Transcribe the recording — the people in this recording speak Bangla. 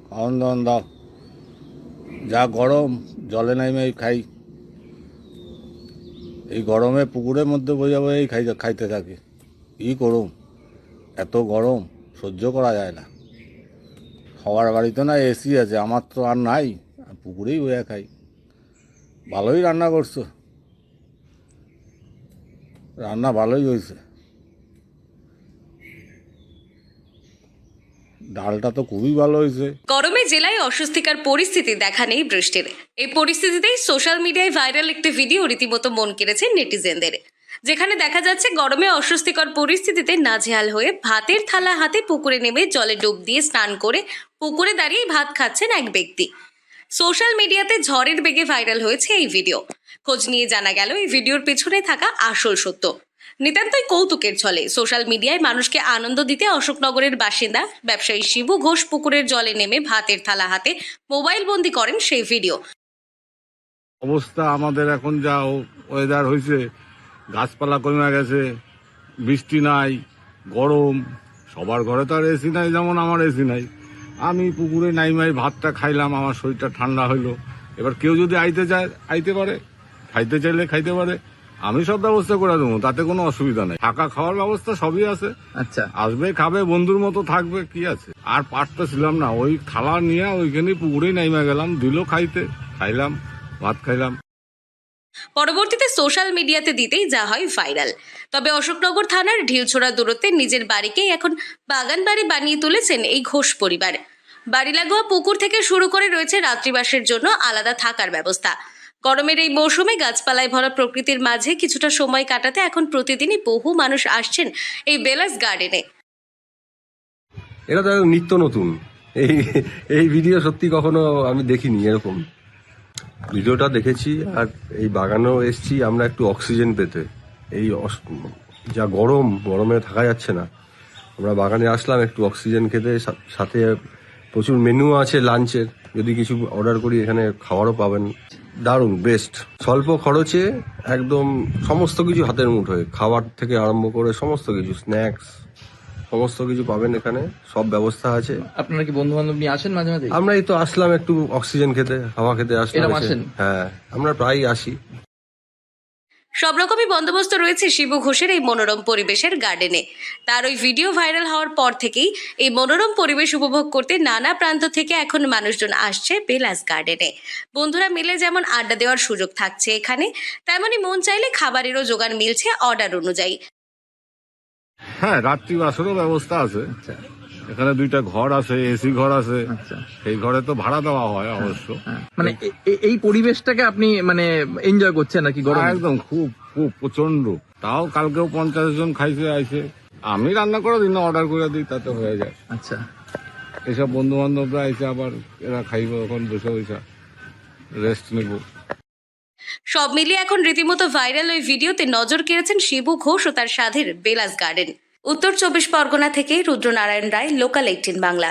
খাওয়ান দাওয়ান দাও। যা গরম, জলে নাইমে খাই। এই গরমে পুকুরের মধ্যে বসে বসেই খাইতে থাকি। কী করুম, এত গরম সহ্য করা যায় না। সবার বাড়িতে না এসি আছে, আমার তো আর নাই, পুকুরেই বসে খাই। ভালোই রান্না করছো, রান্না ভালোই হয়েছে। ডালটা তো খুবই ভালো হয়েছে। গরমে জেলায় অস্বস্তিকর পরিস্থিতি দেখা নেই বৃষ্টির। এই পরিস্থিতিতেই সোশ্যাল মিডিয়ায় ভাইরাল একটি ভিডিও রীতিমতো মন কেড়েছে নেটিজেনদের, যেখানে দেখা যাচ্ছে গরমে অস্বস্তিকর পরিস্থিতিতে নাজেহাল হয়ে ভাতের থালা হাতে পুকুরে নেমে জলে ডুব দিয়ে স্নান করে পুকুরে দাঁড়িয়ে ভাত খাচ্ছেন এক ব্যক্তি। সোশ্যাল মিডিয়াতে ঝড়ের বেগে ভাইরাল হয়েছে এই ভিডিও। খোঁজ নিয়ে জানা গেল এই ভিডিওর পেছনে থাকা আসল সত্য। নিতান্তই কৌতুকের ছলে সোশ্যাল মিডিয়ায় মানুষকে আনন্দ দিতে অশোকনগরের বাসিন্দা ব্যবসায়ী শিবু ঘোষ পুকুরের জলে নেমে ভাতের থালা হাতে মোবাইল বন্দি করেন সেই ভিডিও। অবস্থা আমাদের এখন যা ওয়েদার হয়েছে, গাছপালা কমে গেছে, বৃষ্টি নাই, গরম। সবার ঘরে তো আর এসি নাই, যেমন আমার এসি নাই। আমি পুকুরে নাইমাই ভাতটা খাইলাম, আমার শরীরটা ঠান্ডা হইলো। এবার কেউ যদি আইতে চায় আইতে পারে, খাইতে চাইলে খাইতে পারে। আমি সব ব্যবস্থা করে দেবো, তাতে কোনো অসুবিধা নেই। থাকা খাওয়ার ব্যবস্থা সবই আছে। আচ্ছা, আসবে, খাবে, বন্ধুর মতো থাকবে, কি আছে। আর পারতেছিলাম না, ওই থালা নিয়ে ওইখানে পুকুরেই নাইমা গেলাম, দিল খাইতে, খাইলাম, ভাত খাইলাম। পরবর্তীতে সোশ্যাল মিডিয়াতে দিতেই যা হয় ভাইরাল। তবে অশোকনগর থানার ঢিলছোড়া দূরত্বে নিজের বাড়িকেই এখন বাগান বাড়ি বানিয়ে তুলেছেন এই ঘোষ পরিবার। বাড়ি লাগোয়া পুকুর থেকে শুরু করে রয়েছে রাত্রিবাসের জন্য আলাদা থাকার ব্যবস্থা। গরমের এই মৌসুমে গাছপালায় ভরা প্রকৃতির মাঝে কিছুটা সময় কাটাতে এখন প্রতিদিনই বহু মানুষ আসছেন এই বেলাস গার্ডেনে। এটা তো নিত্য নতুন। এই এই ভিডিও সত্যি কখনো আমি দেখিনি এরকম। ভিডিওটা দেখেছি আর এই বাগানেও এসছি আমরা একটু অক্সিজেন পেতে। এই যা গরমে থাকা যাচ্ছে না, আমরা বাগানে আসলাম একটু অক্সিজেন খেতে। সাথে প্রচুর মেনু আছে লাঞ্চের, যদি কিছু অর্ডার করি এখানে খাবারও পাবেন। দারুণ, বেস্ট, স্বল্প খরচে একদম সমস্ত কিছু হাতের মুঠোয়, খাবার থেকে আরম্ভ করে সমস্ত কিছু, স্ন্যাক্স সমস্ত কিছু পাবেন এখানে, সব ব্যবস্থা আছে। আপনারা কি বন্ধু বান্ধব নিয়ে আসেন মাঝে মাঝে? আমরা এই তো আসলাম একটু অক্সিজেন খেতে, হাওয়া খেতে আসলাম। এরকম আসেন? হ্যাঁ, আমরা প্রায়ই আসি। সব রকমই বন্দোবস্ত রয়েছে শিবু ঘোষের এই মনোরম পরিবেশের গার্ডেনে। তার ওই ভিডিও ভাইরাল হওয়ার পর থেকেই এই মনোরম পরিবেশ উপভোগ করতে নানা প্রান্ত থেকে এখন মানুষজন আসছে বেলাস গার্ডেনে। বন্ধুরা মিলে যেমন আড্ডা দেওয়ার সুযোগ থাকছে এখানে, তেমনি মন চাইলে খাবারেরও জোগান মিলছে অর্ডার অনুযায়ী। হ্যাঁ, রাত্রি বাসেরও ব্যবস্থা আছে। আচ্ছা এখানে 2টা ঘর আছে, এসি ঘর আছে। আচ্ছা, সেই ঘরে তো ভাড়া দেওয়া হয় অবশ্য। হ্যাঁ। মানে এই পরিবেশটাকে আপনি মানে এনজয় করছেন নাকি গরমে? একদম খুব খুব প্রচন্ড। তাও কালকেও 50 জন খাইছে আইছে। আমি রান্না করে দিই না, অর্ডার করে দিই, তাতে হয়ে যায়। আচ্ছা, এসব বন্ধু বান্ধবরা আইসে আবার এরা খাইব, এখন বসে বসে রেস্ট নেব। সব মিলিয়ে এখন রীতিমতো ভাইরাল ওই ভিডিওতে নজর কেড়েছেন শিবু ঘোষ ও তার সাধের বেলাস গার্ডেন। উত্তর 24 পরগনা থেকে রুদ্রনারায়ণ রায়, লোকাল 18 বাংলা।